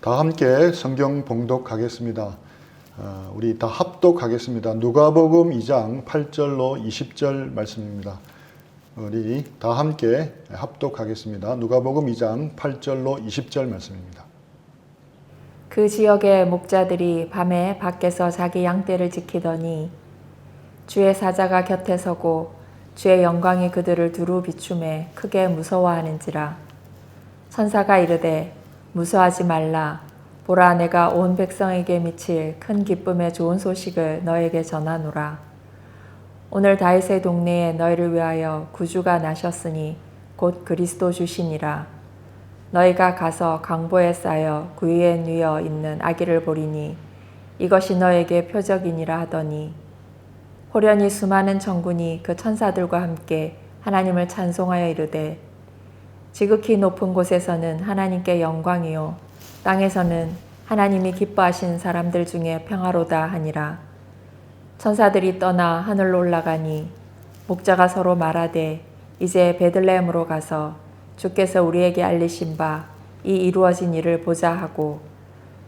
다 함께 성경 봉독하겠습니다. 우리 다 합독하겠습니다. 누가복음 2장 8절로 20절 말씀입니다. 우리 다 함께 합독하겠습니다. 누가복음 2장 8절로 20절 말씀입니다. 그 지역의 목자들이 밤에 밖에서 자기 양떼를 지키더니 주의 사자가 곁에 서고 주의 영광이 그들을 두루 비추매 크게 무서워하는지라. 천사가 이르되 무서워하지 말라. 보라, 내가 온 백성에게 미칠 큰 기쁨의 좋은 소식을 너에게 전하노라. 오늘 다윗의 동네에 너희를 위하여 구주가 나셨으니 곧 그리스도 주시니라. 너희가 가서 강보에 쌓여 구유에 누워 있는 아기를 보리니 이것이 너에게 표적이니라 하더니 호련히 수많은 천군이 그 천사들과 함께 하나님을 찬송하여 이르되 지극히 높은 곳에서는 하나님께 영광이요 땅에서는 하나님이 기뻐하신 사람들 중에 평화로다 하니라. 천사들이 떠나 하늘로 올라가니 목자가 서로 말하되 이제 베들레헴으로 가서 주께서 우리에게 알리신 바 이 이루어진 일을 보자 하고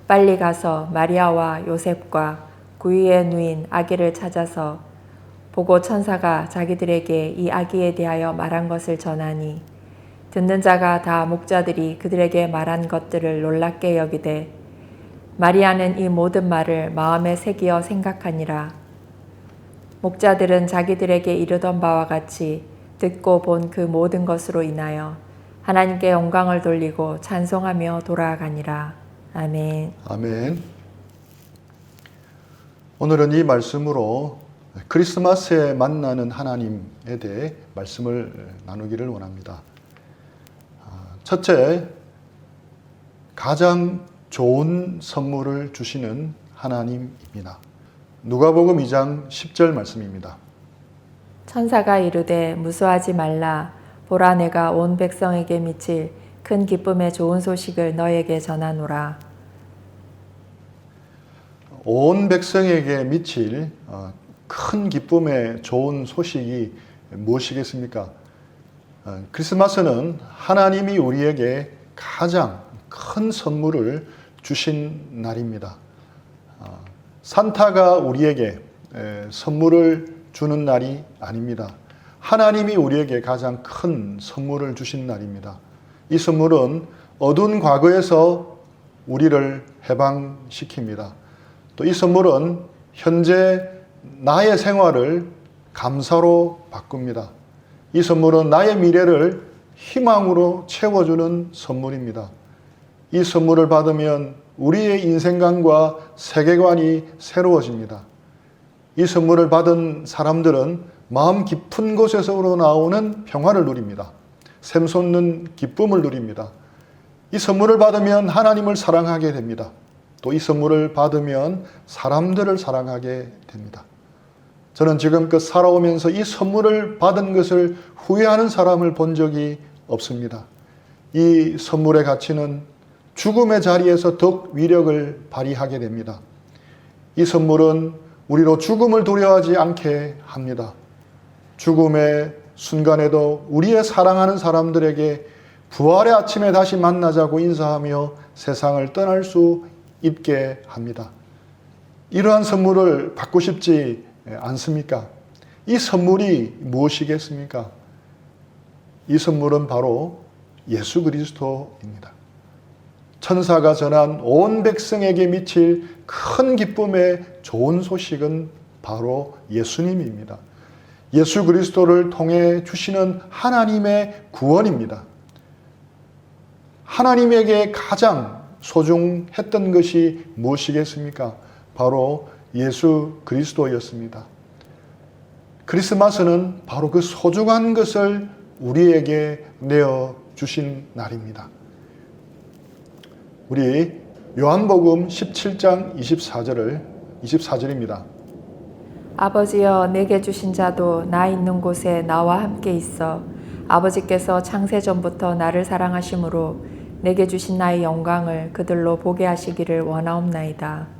빨리 가서 마리아와 요셉과 구유에 누인 아기를 찾아서 보고 천사가 자기들에게 이 아기에 대하여 말한 것을 전하니 듣는 자가 다 목자들이 그들에게 말한 것들을 놀랍게 여기되 마리아는 이 모든 말을 마음에 새기어 생각하니라. 목자들은 자기들에게 이르던 바와 같이 듣고 본 그 모든 것으로 인하여 하나님께 영광을 돌리고 찬송하며 돌아가니라. 아멘. 아멘. 오늘은 이 말씀으로 크리스마스에 만나는 하나님에 대해 말씀을 나누기를 원합니다. 첫째, 가장 좋은 선물을 주시는 하나님입니다. 누가복음 2장 10절 말씀입니다. 천사가 이르되 무서워하지 말라. 보라, 내가 온 백성에게 미칠 큰 기쁨의 좋은 소식을 너에게 전하노라. 온 백성에게 미칠 큰 기쁨의 좋은 소식이 무엇이겠습니까? 크리스마스는 하나님이 우리에게 가장 큰 선물을 주신 날입니다. 산타가 우리에게 선물을 주는 날이 아닙니다. 하나님이 우리에게 가장 큰 선물을 주신 날입니다. 이 선물은 어두운 과거에서 우리를 해방시킵니다. 또 이 선물은 현재 나의 생활을 감사로 바꿉니다. 이 선물은 나의 미래를 희망으로 채워주는 선물입니다. 이 선물을 받으면 우리의 인생관과 세계관이 새로워집니다. 이 선물을 받은 사람들은 마음 깊은 곳에서 우러나오는 평화를 누립니다. 샘솟는 기쁨을 누립니다. 이 선물을 받으면 하나님을 사랑하게 됩니다. 또 이 선물을 받으면 사람들을 사랑하게 됩니다. 저는 지금껏 살아오면서 이 선물을 받은 것을 후회하는 사람을 본 적이 없습니다. 이 선물의 가치는 죽음의 자리에서 더욱 위력을 발휘하게 됩니다. 이 선물은 우리로 죽음을 두려워하지 않게 합니다. 죽음의 순간에도 우리의 사랑하는 사람들에게 부활의 아침에 다시 만나자고 인사하며 세상을 떠날 수 있게 합니다. 이러한 선물을 받고 싶지 않습니까? 이 선물이 무엇이겠습니까? 이 선물은 바로 예수 그리스도입니다. 천사가 전한 온 백성에게 미칠 큰 기쁨의 좋은 소식은 바로 예수님입니다. 예수 그리스도를 통해 주시는 하나님의 구원입니다. 하나님에게 가장 소중했던 것이 무엇이겠습니까? 바로 예수 그리스도였습니다. 크리스마스는 바로 그 소중한 것을 우리에게 내어주신 날입니다. 우리 요한복음 17장 24절입니다. 아버지여, 내게 주신 자도 나 있는 곳에 나와 함께 있어 아버지께서 창세전부터 나를 사랑하심으로 내게 주신 나의 영광을 그들로 보게 하시기를 원하옵나이다.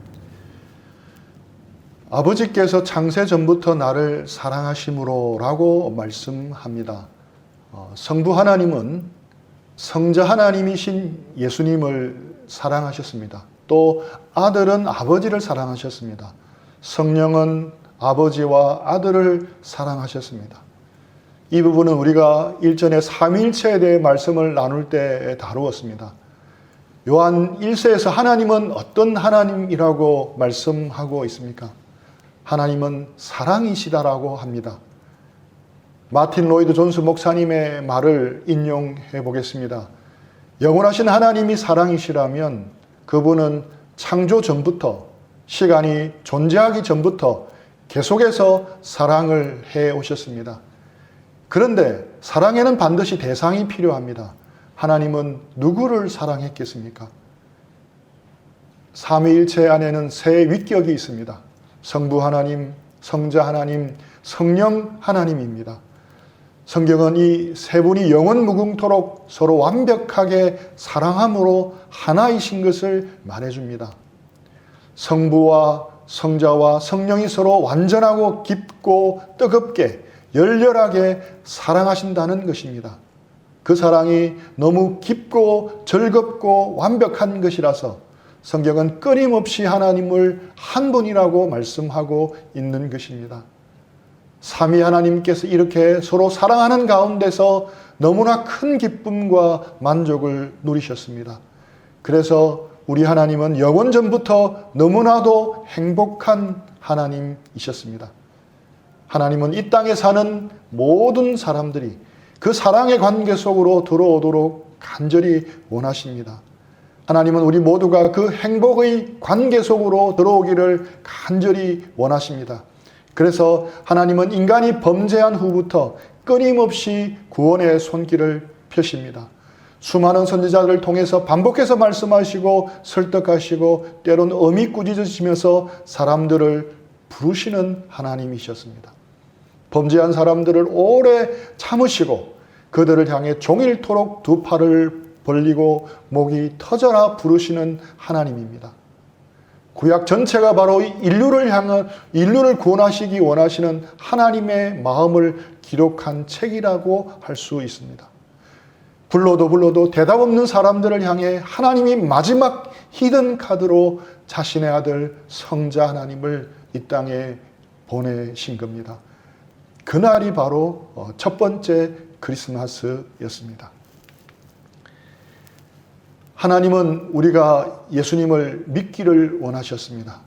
아버지께서 창세전부터 나를 사랑하심으로 라고 말씀합니다. 성부 하나님은 성자 하나님이신 예수님을 사랑하셨습니다. 또 아들은 아버지를 사랑하셨습니다. 성령은 아버지와 아들을 사랑하셨습니다. 이 부분은 우리가 일전에 삼위일체에 대해 말씀을 나눌 때 다루었습니다. 요한 1세에서 하나님은 어떤 하나님이라고 말씀하고 있습니까? 하나님은 사랑이시다라고 합니다. 마틴 로이드 존스 목사님의 말을 인용해 보겠습니다. 영원하신 하나님이 사랑이시라면 그분은 창조 전부터, 시간이 존재하기 전부터 계속해서 사랑을 해 오셨습니다. 그런데 사랑에는 반드시 대상이 필요합니다. 하나님은 누구를 사랑했겠습니까? 삼위일체 안에는 세 위격이 있습니다. 성부 하나님, 성자 하나님, 성령 하나님입니다. 성경은 이 세 분이 영원 무궁토록 서로 완벽하게 사랑함으로 하나이신 것을 말해줍니다. 성부와 성자와 성령이 서로 완전하고 깊고 뜨겁게 열렬하게 사랑하신다는 것입니다. 그 사랑이 너무 깊고 즐겁고 완벽한 것이라서 성경은 끊임없이 하나님을 한 분이라고 말씀하고 있는 것입니다. 삼위 하나님께서 이렇게 서로 사랑하는 가운데서 너무나 큰 기쁨과 만족을 누리셨습니다. 그래서 우리 하나님은 영원 전부터 너무나도 행복한 하나님이셨습니다. 하나님은 이 땅에 사는 모든 사람들이 그 사랑의 관계 속으로 들어오도록 간절히 원하십니다. 하나님은 우리 모두가 그 행복의 관계 속으로 들어오기를 간절히 원하십니다. 그래서 하나님은 인간이 범죄한 후부터 끊임없이 구원의 손길을 펴십니다. 수많은 선지자들을 통해서 반복해서 말씀하시고 설득하시고 때론 엄히 꾸짖으시면서 사람들을 부르시는 하나님이셨습니다. 범죄한 사람들을 오래 참으시고 그들을 향해 종일토록 두 팔을 벌리고 목이 터져라 부르시는 하나님입니다. 구약 전체가 바로 인류를 구원하시기 원하시는 하나님의 마음을 기록한 책이라고 할 수 있습니다. 불러도 대답 없는 사람들을 향해 하나님이 마지막 히든 카드로 자신의 아들 성자 하나님을 이 땅에 보내신 겁니다. 그날이 바로 첫 번째 크리스마스였습니다. 하나님은 우리가 예수님을 믿기를 원하셨습니다.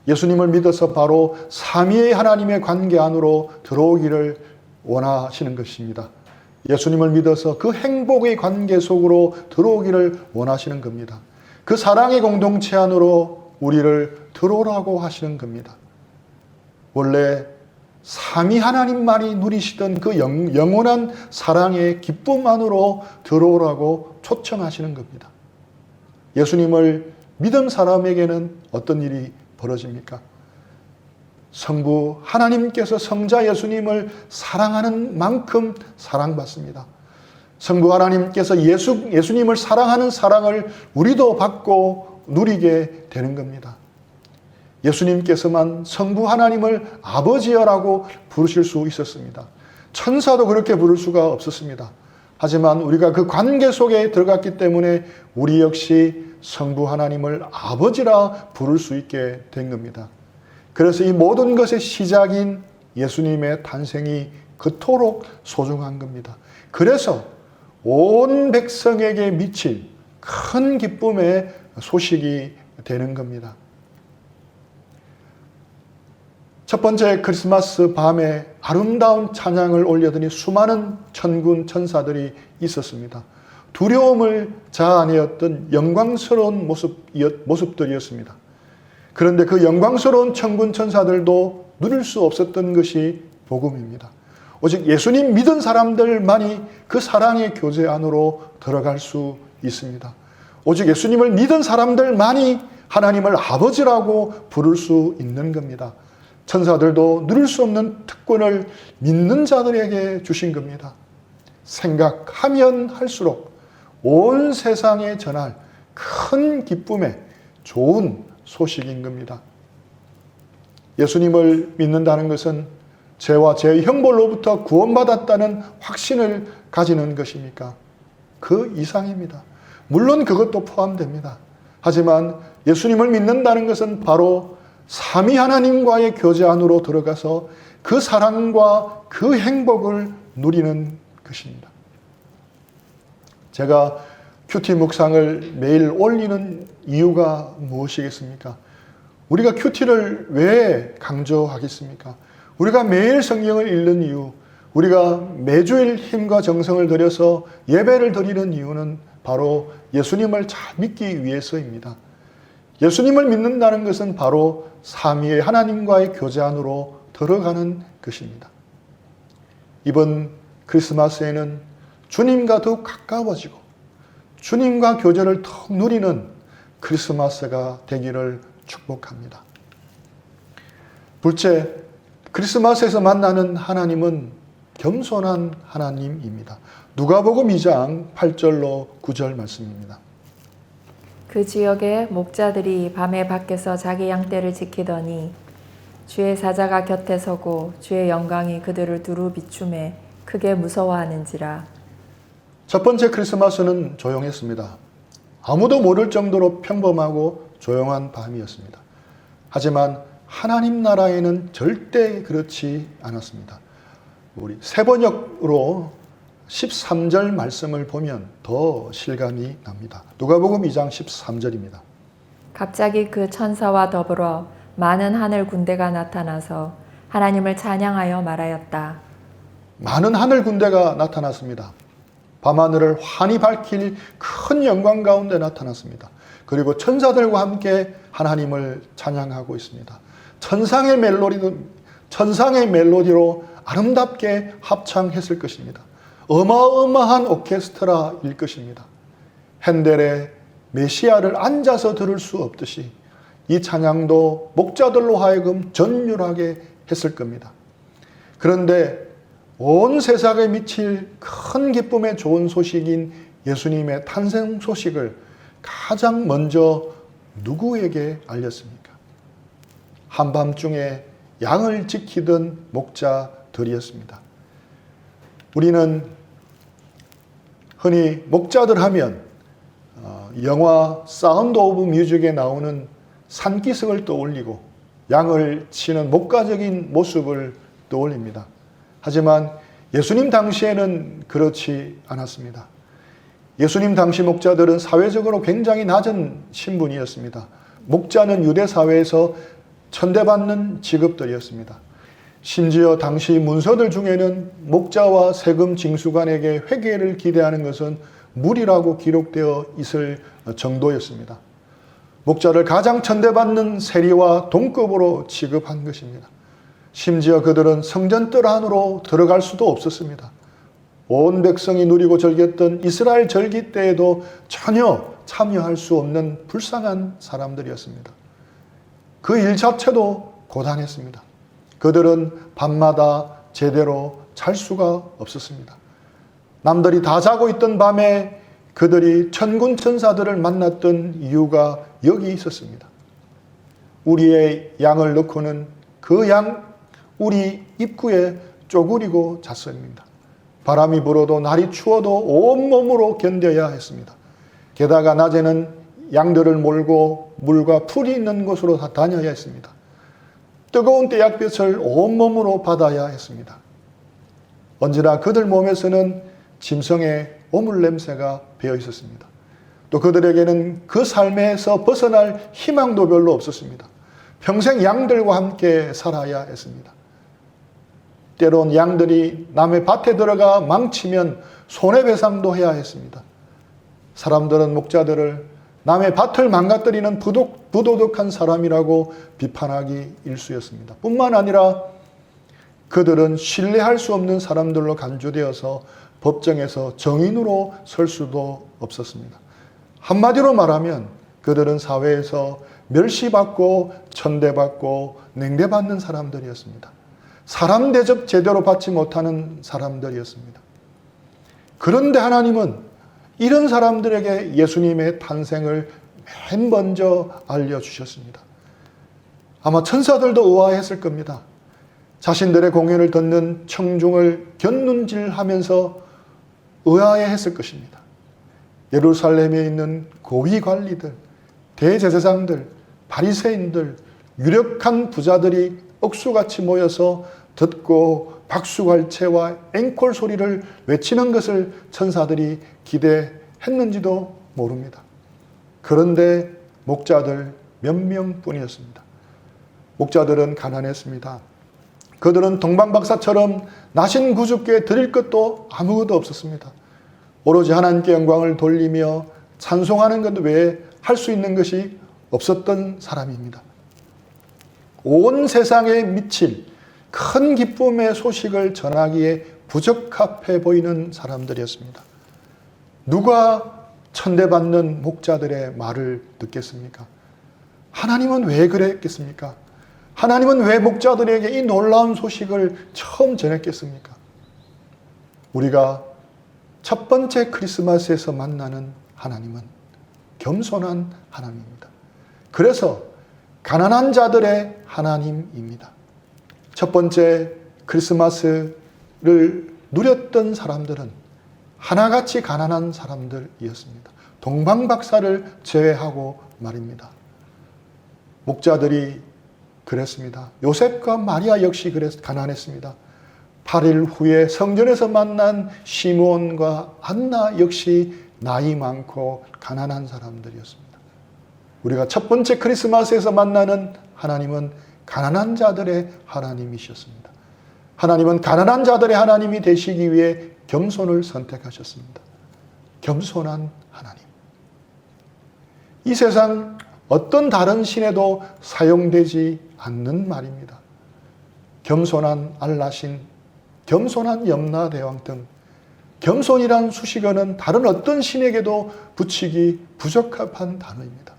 예수님을 믿어서 바로 삼위의 하나님의 관계 안으로 들어오기를 원하시는 것입니다. 예수님을 믿어서 그 행복의 관계 속으로 들어오기를 원하시는 겁니다. 그 사랑의 공동체 안으로 우리를 들어오라고 하시는 겁니다. 원래 삼위 하나님만이 누리시던 그 영원한 사랑의 기쁨 안으로 들어오라고 초청하시는 겁니다. 예수님을 믿은 사람에게는 어떤 일이 벌어집니까? 성부 하나님께서 성자 예수님을 사랑하는 만큼 사랑받습니다. 성부 하나님께서 예수님을 사랑하는 사랑을 우리도 받고 누리게 되는 겁니다. 예수님께서만 성부 하나님을 아버지여라고 부르실 수 있었습니다. 천사도 그렇게 부를 수가 없었습니다. 하지만 우리가 그 관계 속에 들어갔기 때문에 우리 역시 성부 하나님을 아버지라 부를 수 있게 된 겁니다. 그래서 이 모든 것의 시작인 예수님의 탄생이 그토록 소중한 겁니다. 그래서 온 백성에게 미칠 큰 기쁨의 소식이 되는 겁니다. 첫 번째 크리스마스 밤에 아름다운 찬양을 올려드린 수많은 천군 천사들이 있었습니다. 두려움을 자아내었던 영광스러운 모습들이었습니다. 그런데 그 영광스러운 천군 천사들도 누릴 수 없었던 것이 복음입니다. 오직 예수님 믿은 사람들만이 그 사랑의 교제 안으로 들어갈 수 있습니다. 오직 예수님을 믿은 사람들만이 하나님을 아버지라고 부를 수 있는 겁니다. 천사들도 누릴 수 없는 특권을 믿는 자들에게 주신 겁니다. 생각하면 할수록 온 세상에 전할 큰 기쁨의 좋은 소식인 겁니다. 예수님을 믿는다는 것은 죄와 죄의 형벌로부터 구원받았다는 확신을 가지는 것입니까? 그 이상입니다. 물론 그것도 포함됩니다. 하지만 예수님을 믿는다는 것은 바로 삼위 하나님과의 교제 안으로 들어가서 그 사랑과 그 행복을 누리는 것입니다. 제가 큐티 묵상을 매일 올리는 이유가 무엇이겠습니까? 우리가 큐티를 왜 강조하겠습니까? 우리가 매일 성경을 읽는 이유, 우리가 매주일 힘과 정성을 들여서 예배를 드리는 이유는 바로 예수님을 잘 믿기 위해서입니다. 예수님을 믿는다는 것은 바로 삼위의 하나님과의 교제 안으로 들어가는 것입니다. 이번 크리스마스에는 주님과 더욱 가까워지고 주님과 교제를 더 누리는 크리스마스가 되기를 축복합니다. 둘째, 크리스마스에서 만나는 하나님은 겸손한 하나님입니다. 누가복음 2장 8절로 9절 말씀입니다. 그 지역의 목자들이 밤에 밖에서 자기 양떼를 지키더니 주의 사자가 곁에 서고 주의 영광이 그들을 두루 비추매 크게 무서워하는지라. 첫 번째 크리스마스는 조용했습니다. 아무도 모를 정도로 평범하고 조용한 밤이었습니다. 하지만 하나님 나라에는 절대 그렇지 않았습니다. 우리 세번역으로 13절 말씀을 보면 더 실감이 납니다. 누가복음 2장 13절입니다. 갑자기 그 천사와 더불어 많은 하늘 군대가 나타나서 하나님을 찬양하여 말하였다. 많은 하늘 군대가 나타났습니다. 밤하늘을 환히 밝힐 큰 영광 가운데 나타났습니다. 그리고 천사들과 함께 하나님을 찬양하고 있습니다. 천상의 멜로디로 아름답게 합창했을 것입니다. 어마어마한 오케스트라일 것입니다. 핸델의 메시아를 앉아서 들을 수 없듯이 이 찬양도 목자들로 하여금 전율하게 했을 겁니다. 그런데 온 세상에 미칠 큰 기쁨의 좋은 소식인 예수님의 탄생 소식을 가장 먼저 누구에게 알렸습니까? 한밤중에 양을 지키던 목자들이었습니다. 우리는 흔히 목자들 하면 영화 사운드 오브 뮤직에 나오는 산기슭을 떠올리고 양을 치는 목가적인 모습을 떠올립니다. 하지만 예수님 당시에는 그렇지 않았습니다. 예수님 당시 목자들은 사회적으로 굉장히 낮은 신분이었습니다. 목자는 유대 사회에서 천대받는 직업들이었습니다. 심지어 당시 문서들 중에는 목자와 세금 징수관에게 회개를 기대하는 것은 무리라고 기록되어 있을 정도였습니다. 목자를 가장 천대받는 세리와 동급으로 취급한 것입니다. 심지어 그들은 성전 뜰 안으로 들어갈 수도 없었습니다. 온 백성이 누리고 즐겼던 이스라엘 절기 때에도 전혀 참여할 수 없는 불쌍한 사람들이었습니다. 그 일 자체도 고단했습니다. 그들은 밤마다 제대로 잘 수가 없었습니다. 남들이 다 자고 있던 밤에 그들이 천군 천사들을 만났던 이유가 여기 있었습니다. 우리의 양을 넣고는 그 양 우리 입구에 쪼그리고 잤습니다. 바람이 불어도 날이 추워도 온몸으로 견뎌야 했습니다. 게다가 낮에는 양들을 몰고 물과 풀이 있는 곳으로 다 다녀야 했습니다. 뜨거운 떼약볕을 온몸으로 받아야 했습니다. 언제나 그들 몸에서는 짐승의 오물 냄새가 배어 있었습니다. 또 그들에게는 그 삶에서 벗어날 희망도 별로 없었습니다. 평생 양들과 함께 살아야 했습니다. 때론 양들이 남의 밭에 들어가 망치면 손해배상도 해야 했습니다. 사람들은 목자들을 남의 밭을 망가뜨리는 부도덕한 사람이라고 비판하기 일쑤였습니다. 뿐만 아니라 그들은 신뢰할 수 없는 사람들로 간주되어서 법정에서 정인으로 설 수도 없었습니다. 한마디로 말하면 그들은 사회에서 멸시받고 천대받고 냉대받는 사람들이었습니다. 사람 대접 제대로 받지 못하는 사람들이었습니다. 그런데 하나님은 이런 사람들에게 예수님의 탄생을 맨 먼저 알려주셨습니다. 아마 천사들도 의아했을 겁니다. 자신들의 공연을 듣는 청중을 곁눈질하면서 의아해했을 것입니다. 예루살렘에 있는 고위 관리들, 대제사장들, 바리새인들, 유력한 부자들이 억수같이 모여서 듣고 박수갈채와 앵콜 소리를 외치는 것을 천사들이 기대했는지도 모릅니다. 그런데 목자들 몇 명뿐이었습니다. 목자들은 가난했습니다. 그들은 동방박사처럼 나신 구주께 드릴 것도 아무것도 없었습니다. 오로지 하나님께 영광을 돌리며 찬송하는 것 외에 할 수 있는 것이 없었던 사람입니다. 온 세상에 미칠 큰 기쁨의 소식을 전하기에 부적합해 보이는 사람들이었습니다. 누가 천대받는 목자들의 말을 듣겠습니까? 하나님은 왜 그랬겠습니까? 하나님은 왜 목자들에게 이 놀라운 소식을 처음 전했겠습니까? 우리가 첫 번째 크리스마스에서 만나는 하나님은 겸손한 하나님입니다. 그래서 가난한 자들의 하나님입니다. 첫 번째 크리스마스를 누렸던 사람들은 하나같이 가난한 사람들이었습니다. 동방박사를 제외하고 말입니다. 목자들이 그랬습니다. 요셉과 마리아 역시 가난했습니다. 8일 후에 성전에서 만난 시므온과 안나 역시 나이 많고 가난한 사람들이었습니다. 우리가 첫 번째 크리스마스에서 만나는 하나님은 가난한 자들의 하나님이셨습니다. 하나님은 가난한 자들의 하나님이 되시기 위해 겸손을 선택하셨습니다. 겸손한 하나님. 이 세상 어떤 다른 신에도 사용되지 않는 말입니다. 겸손한 알라신, 겸손한 염라대왕 등 겸손이란 수식어는 다른 어떤 신에게도 붙이기 부적합한 단어입니다.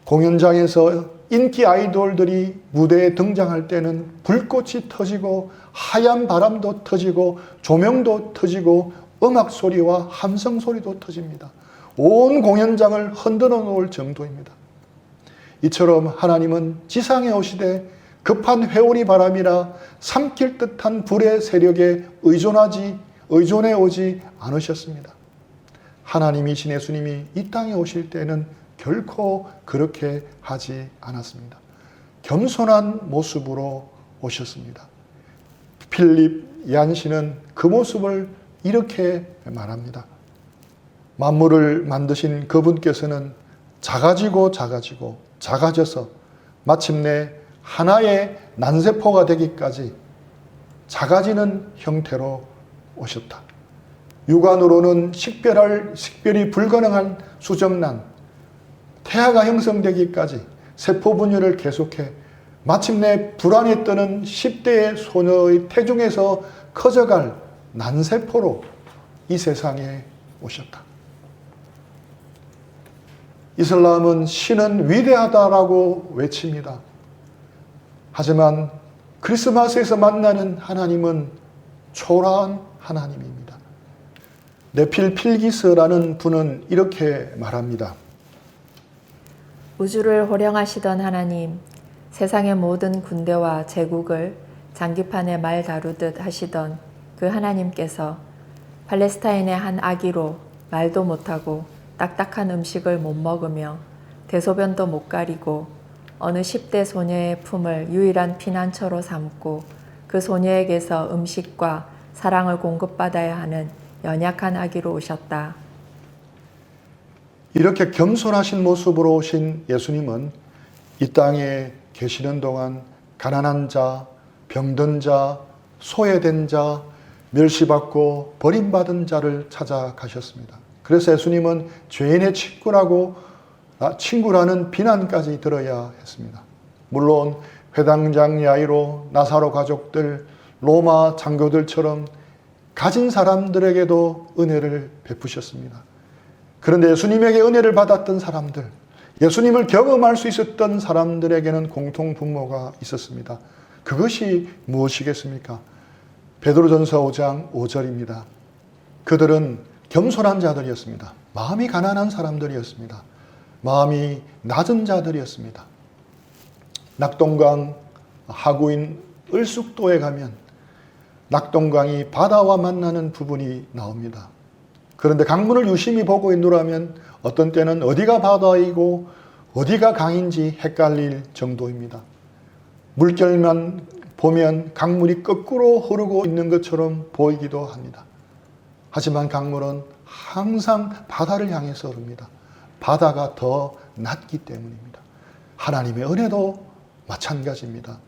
공연장에서 인기 아이돌들이 무대에 등장할 때는 불꽃이 터지고 하얀 바람도 터지고 조명도 터지고 음악 소리와 함성 소리도 터집니다. 온 공연장을 흔들어 놓을 정도입니다. 이처럼 하나님은 지상에 오시되 급한 회오리 바람이라 삼킬 듯한 불의 세력에 의존해 오지 않으셨습니다. 하나님이신 예수님이 이 땅에 오실 때는 결코 그렇게 하지 않았습니다. 겸손한 모습으로 오셨습니다. 필립 얀시는 그 모습을 이렇게 말합니다. 만물을 만드신 그분께서는 작아져서 마침내 하나의 난세포가 되기까지 작아지는 형태로 오셨다. 육안으로는 식별이 불가능한 수정란, 태아가 형성되기까지 세포 분열을 계속해 마침내 불안에 떠는 10대의 소녀의 태중에서 커져갈 난세포로 이 세상에 오셨다. 이슬람은 신은 위대하다라고 외칩니다. 하지만 크리스마스에서 만나는 하나님은 초라한 하나님입니다. 네필 필기스라는 분은 이렇게 말합니다. 우주를 호령하시던 하나님, 세상의 모든 군대와 제국을 장기판에 말 다루듯 하시던 그 하나님께서 팔레스타인의 한 아기로 말도 못하고 딱딱한 음식을 못 먹으며 대소변도 못 가리고 어느 10대 소녀의 품을 유일한 피난처로 삼고 그 소녀에게서 음식과 사랑을 공급받아야 하는 연약한 아기로 오셨다. 이렇게 겸손하신 모습으로 오신 예수님은 이 땅에 계시는 동안 가난한 자, 병든 자, 소외된 자, 멸시받고 버림받은 자를 찾아가셨습니다. 그래서 예수님은 죄인의 친구라는 비난까지 들어야 했습니다. 물론 회당장 야이로, 나사로 가족들, 로마 장교들처럼 가진 사람들에게도 은혜를 베푸셨습니다. 그런데 예수님에게 은혜를 받았던 사람들, 예수님을 경험할 수 있었던 사람들에게는 공통분모가 있었습니다. 그것이 무엇이겠습니까? 베드로전서 5장 5절입니다. 그들은 겸손한 자들이었습니다. 마음이 가난한 사람들이었습니다. 마음이 낮은 자들이었습니다. 낙동강 하구인 을숙도에 가면 낙동강이 바다와 만나는 부분이 나옵니다. 그런데 강물을 유심히 보고 있노라면 어떤 때는 어디가 바다이고 어디가 강인지 헷갈릴 정도입니다. 물결만 보면 강물이 거꾸로 흐르고 있는 것처럼 보이기도 합니다. 하지만 강물은 항상 바다를 향해서 흐릅니다. 바다가 더 낮기 때문입니다. 하나님의 은혜도 마찬가지입니다.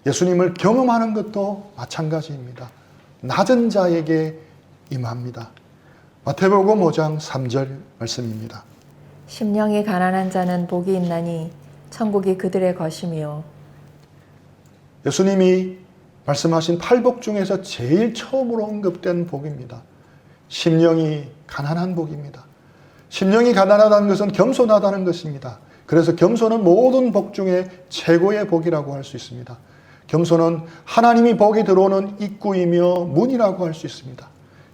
예수님을 경험하는 것도 마찬가지입니다. 낮은 자에게 임합니다. 마태복음 5장 3절 말씀입니다. 심령이 가난한 자는 복이 있나니 천국이 그들의 것이며. 예수님이 말씀하신 8복 중에서 제일 처음으로 언급된 복입니다. 심령이 가난한 복입니다. 심령이 가난하다는 것은 겸손하다는 것입니다. 그래서 겸손은 모든 복 중에 최고의 복이라고 할 수 있습니다. 겸손은 하나님이 복이 들어오는 입구이며 문이라고 할 수 있습니다.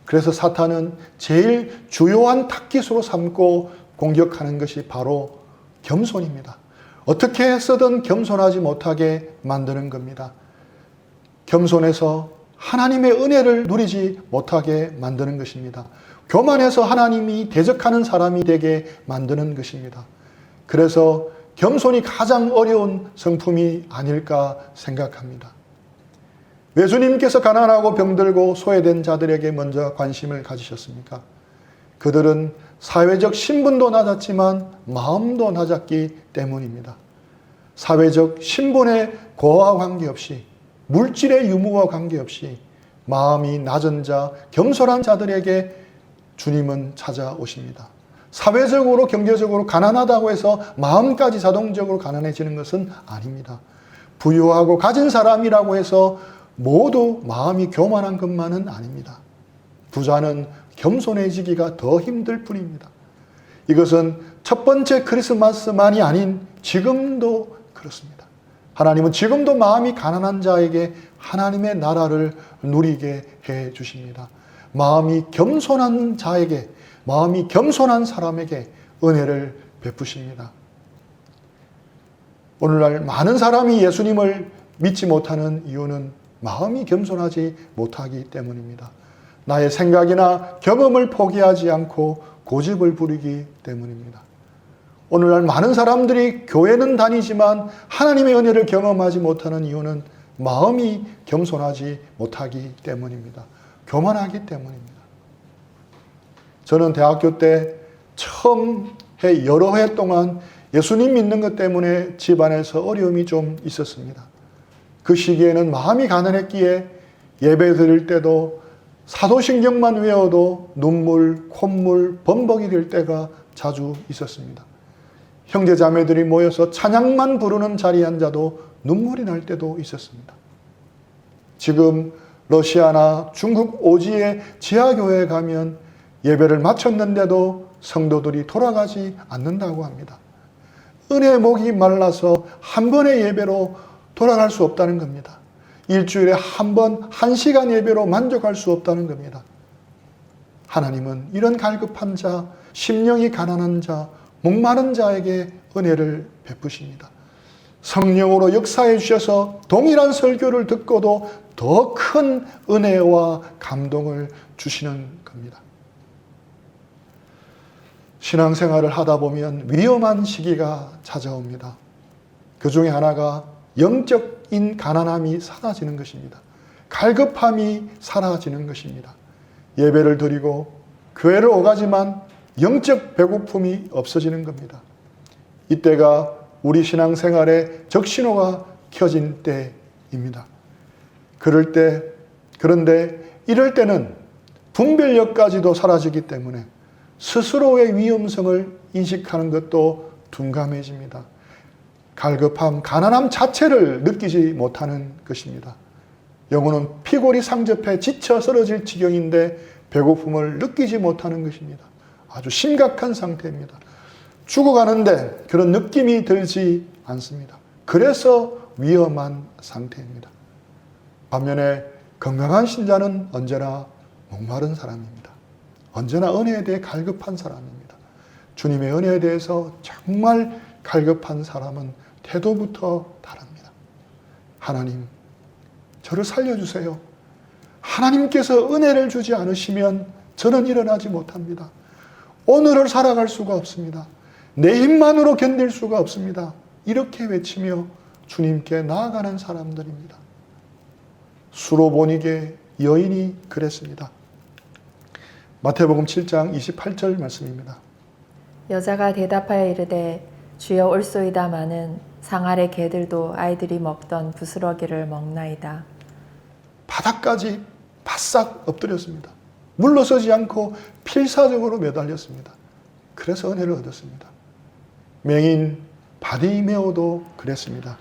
그래서 사탄은 제일 주요한 타깃으로 삼고 공격하는 것이 바로 겸손입니다. 어떻게 해서든 겸손하지 못하게 만드는 겁니다. 겸손해서 하나님의 은혜를 누리지 못하게 만드는 것입니다. 교만해서 하나님이 대적하는 사람이 되게 만드는 것입니다. 그래서 겸손이 가장 어려운 성품이 아닐까 생각합니다. 왜 주님께서 가난하고 병들고 소외된 자들에게 먼저 관심을 가지셨습니까? 그들은 사회적 신분도 낮았지만 마음도 낮았기 때문입니다. 사회적 신분의 고와 관계없이, 물질의 유무와 관계없이 마음이 낮은 자, 겸손한 자들에게 주님은 찾아오십니다. 사회적으로 경제적으로 가난하다고 해서 마음까지 자동적으로 가난해지는 것은 아닙니다. 부유하고 가진 사람이라고 해서 모두 마음이 교만한 것만은 아닙니다. 부자는 겸손해지기가 더 힘들 뿐입니다. 이것은 첫 번째 크리스마스만이 아닌 지금도 그렇습니다. 하나님은 지금도 마음이 가난한 자에게 하나님의 나라를 누리게 해 주십니다. 마음이 겸손한 자에게, 마음이 겸손한 사람에게 은혜를 베푸십니다. 오늘날 많은 사람이 예수님을 믿지 못하는 이유는 마음이 겸손하지 못하기 때문입니다. 나의 생각이나 경험을 포기하지 않고 고집을 부리기 때문입니다. 오늘날 많은 사람들이 교회는 다니지만 하나님의 은혜를 경험하지 못하는 이유는 마음이 겸손하지 못하기 때문입니다. 교만하기 때문입니다. 저는 대학교 때 처음 여러 해 동안 예수님 믿는 것 때문에 집안에서 어려움이 좀 있었습니다. 그 시기에는 마음이 가난했기에 예배 드릴 때도 사도신경만 외워도 눈물, 콧물, 범벅이 될 때가 자주 있었습니다. 형제자매들이 모여서 찬양만 부르는 자리에 앉아도 눈물이 날 때도 있었습니다. 지금 러시아나 중국 오지의 지하교회에 가면 예배를 마쳤는데도 성도들이 돌아가지 않는다고 합니다. 은혜의 목이 말라서 한 번의 예배로 돌아갈 수 없다는 겁니다. 일주일에 한 번, 1시간 예배로 만족할 수 없다는 겁니다. 하나님은 이런 갈급한 자, 심령이 가난한 자, 목마른 자에게 은혜를 베푸십니다. 성령으로 역사해 주셔서 동일한 설교를 듣고도 더 큰 은혜와 감동을 주시는 겁니다. 신앙생활을 하다 보면 위험한 시기가 찾아옵니다. 그 중에 하나가 영적인 가난함이 사라지는 것입니다. 갈급함이 사라지는 것입니다. 예배를 드리고 교회를 오가지만 영적 배고픔이 없어지는 겁니다. 이때가 우리 신앙생활에 적신호가 켜진 때입니다. 그런데 이럴 때는 분별력까지도 사라지기 때문에 스스로의 위험성을 인식하는 것도 둔감해집니다. 갈급함, 가난함 자체를 느끼지 못하는 것입니다. 영혼은 피골이 상접해 지쳐 쓰러질 지경인데 배고픔을 느끼지 못하는 것입니다. 아주 심각한 상태입니다. 죽어가는데 그런 느낌이 들지 않습니다. 그래서 위험한 상태입니다. 반면에 건강한 신자는 언제나 목마른 사람입니다. 언제나 은혜에 대해 갈급한 사람입니다. 주님의 은혜에 대해서 정말 갈급한 사람은 태도부터 다릅니다. 하나님, 저를 살려주세요. 하나님께서 은혜를 주지 않으시면 저는 일어나지 못합니다. 오늘을 살아갈 수가 없습니다. 내 힘만으로 견딜 수가 없습니다. 이렇게 외치며 주님께 나아가는 사람들입니다. 수로보니게 여인이 그랬습니다. 마태복음 7장 28절 말씀입니다. 여자가 대답하여 이르되 주여 올소이다마는 상 아래 개들도 아이들이 먹던 부스러기를 먹나이다. 바닥까지 바싹 엎드렸습니다. 물러서지 않고 필사적으로 매달렸습니다. 그래서 은혜를 얻었습니다. 맹인 바디메오도 그랬습니다.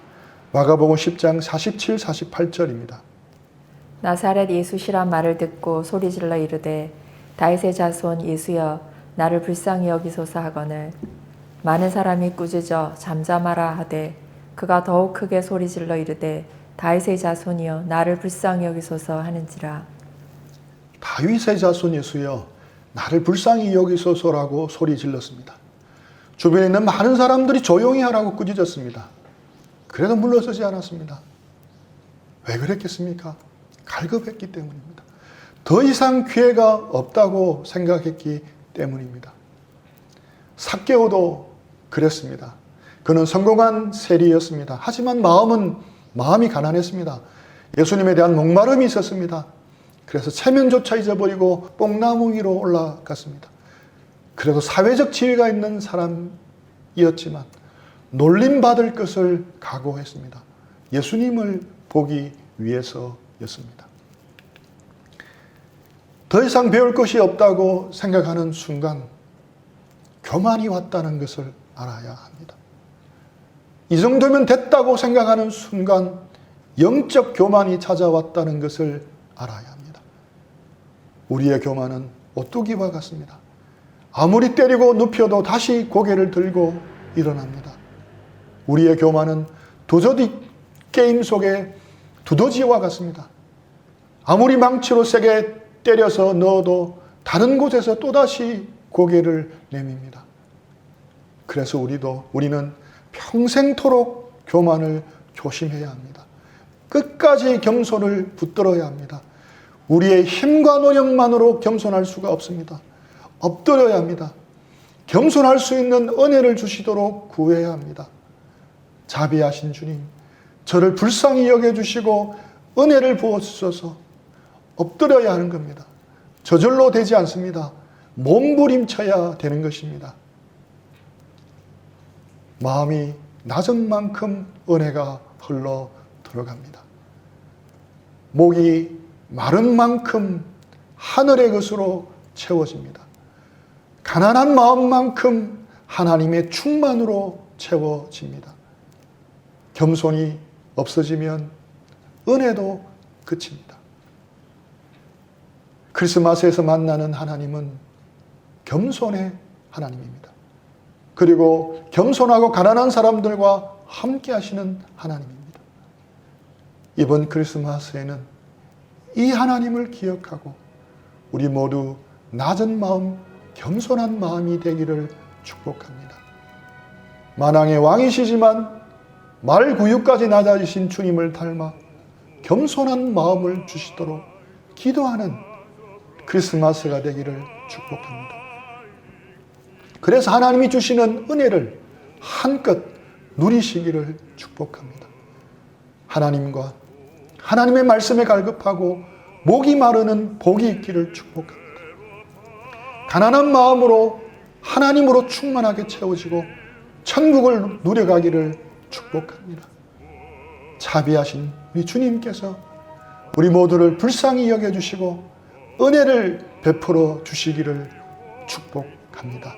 마가복음 10장 47, 48절입니다. 나사렛 예수시란 말을 듣고 소리질러 이르되 다윗의 자손 예수여 나를 불쌍히 여기소서 하거늘 많은 사람이 꾸짖어 잠잠하라 하되 그가 더욱 크게 소리질러 이르되 다윗의 자손이여 나를 불쌍히 여기소서 하는지라. 다윗의 자손 예수여 나를 불쌍히 여기소서라고 소리 질렀습니다. 주변에 있는 많은 사람들이 조용히 하라고 꾸짖었습니다. 그래도 물러서지 않았습니다. 왜 그랬겠습니까? 갈급했기 때문입니다. 더 이상 기회가 없다고 생각했기 때문입니다. 삭개오도 그랬습니다. 그는 성공한 세리였습니다. 하지만 마음이 가난했습니다. 예수님에 대한 목마름이 있었습니다. 그래서 체면조차 잊어버리고 뽕나무 위로 올라갔습니다. 그래도 사회적 지위가 있는 사람이었지만 놀림받을 것을 각오했습니다. 예수님을 보기 위해서였습니다. 더 이상 배울 것이 없다고 생각하는 순간 교만이 왔다는 것을 알아야 합니다. 이 정도면 됐다고 생각하는 순간 영적 교만이 찾아왔다는 것을 알아야 합니다. 우리의 교만은 오뚜기와 같습니다. 아무리 때리고 눕혀도 다시 고개를 들고 일어납니다. 우리의 교만은 도저히 게임 속의 두더지와 같습니다. 아무리 망치로 세게 때려서 넣어도 다른 곳에서 또다시 고개를 내밉니다. 그래서 우리는 평생토록 교만을 조심해야 합니다. 끝까지 겸손을 붙들어야 합니다. 우리의 힘과 노력만으로 겸손할 수가 없습니다. 엎드려야 합니다. 겸손할 수 있는 은혜를 주시도록 구해야 합니다. 자비하신 주님, 저를 불쌍히 여겨주시고 은혜를 부어주셔서 엎드려야 하는 겁니다. 저절로 되지 않습니다. 몸부림쳐야 되는 것입니다. 마음이 낮은 만큼 은혜가 흘러 들어갑니다. 목이 마른 만큼 하늘의 것으로 채워집니다. 가난한 마음만큼 하나님의 충만으로 채워집니다. 겸손이 없어지면 은혜도 그칩니다. 크리스마스에서 만나는 하나님은 겸손의 하나님입니다. 그리고 겸손하고 가난한 사람들과 함께 하시는 하나님입니다. 이번 크리스마스에는 이 하나님을 기억하고 우리 모두 낮은 마음, 겸손한 마음이 되기를 축복합니다. 만왕의 왕이시지만 말구유까지 낮아지신 주님을 닮아 겸손한 마음을 주시도록 기도하는 크리스마스가 되기를 축복합니다. 그래서 하나님이 주시는 은혜를 한껏 누리시기를 축복합니다. 하나님과 하나님의 말씀에 갈급하고 목이 마르는 복이 있기를 축복합니다. 가난한 마음으로 하나님으로 충만하게 채워지고 천국을 누려가기를 축복합니다. 자비하신 우리 주님께서 우리 모두를 불쌍히 여겨주시고 은혜를 베풀어 주시기를 축복합니다.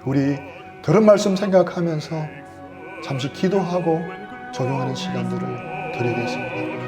우리 들은 말씀 생각하면서 잠시 기도하고 적용하는 시간들을 드리겠습니다.